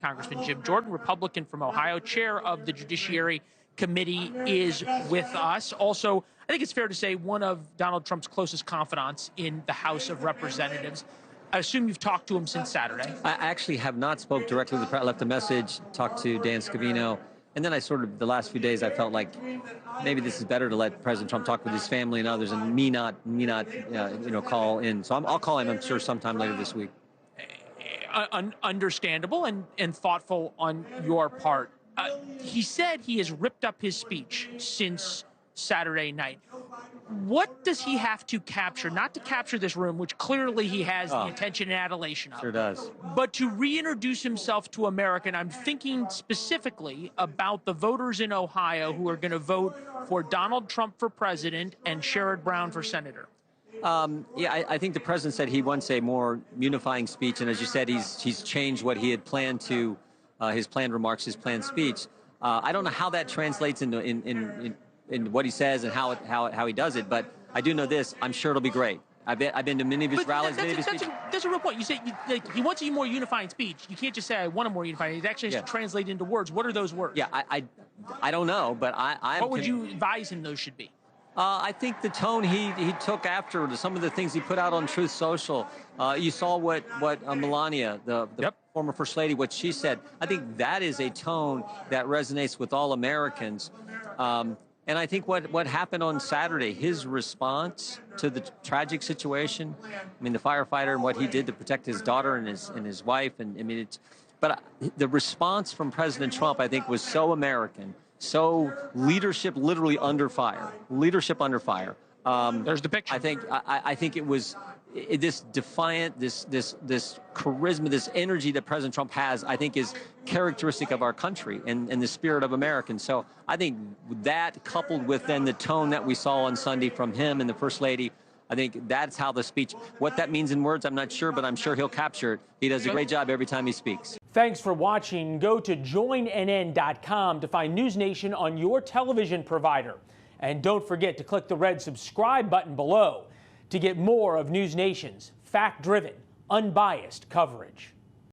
Congressman Jim Jordan, Republican from Ohio, chair of the Judiciary Committee, is with us. Also, I think it's fair to say one of Donald Trump's closest confidants in the House of Representatives. I assume you've talked to him since Saturday. I actually have not spoke directly with the press. I left a message, talked to Dan Scavino, and then I the last few days, I felt like maybe this is better to let President Trump talk with his family and others, and me not call in. So I'll call him, I'm sure, sometime later this week. Understandable and thoughtful on your part. He said he has ripped up his speech since Saturday night. What does he have to capture? Not to capture this room, which clearly he has the attention and adulation of. Sure does. But to reintroduce himself to America. And I'm thinking specifically about the voters in Ohio who are going to vote for Donald Trump for president and Sherrod Brown for senator. I think the president said he wants a more unifying speech. And as you said, he's changed what he had planned to his planned remarks, his planned speech. I don't know how that translates into in what he says and how he does it, but I do know this: I'm sure it'll be great. I've been to many of his rallies, many of his speeches. That's a real point. You say he wants a more unifying speech. You can't just say I want a more unifying. It actually has to translate into words. What are those words? Yeah, I don't know, but what would you advise him those should be? I think the tone he took after some of the things he put out on Truth Social. You saw what Melania, the former First Lady, what she said. I think that is a tone that resonates with all Americans. And I think what happened on Saturday, his response to the tragic situation, I mean, the firefighter and what he did to protect his daughter and his wife, and I mean, but the response from President Trump, I think, was so American, so leadership literally under fire, leadership under fire. There's the picture. I think it was this defiant, this charisma, this energy that President Trump has, I think is characteristic of our country and the spirit of Americans. So I think that, coupled with then the tone that we saw on Sunday from him and the First Lady, I think that's how the speech, what that means in words, I'm not sure, but I'm sure he'll capture it. He does a great job every time he speaks. Thanks for watching. Go to joinnn.com to find NewsNation on your television provider. And don't forget to click the red subscribe button below to get more of NewsNation's fact-driven, unbiased coverage.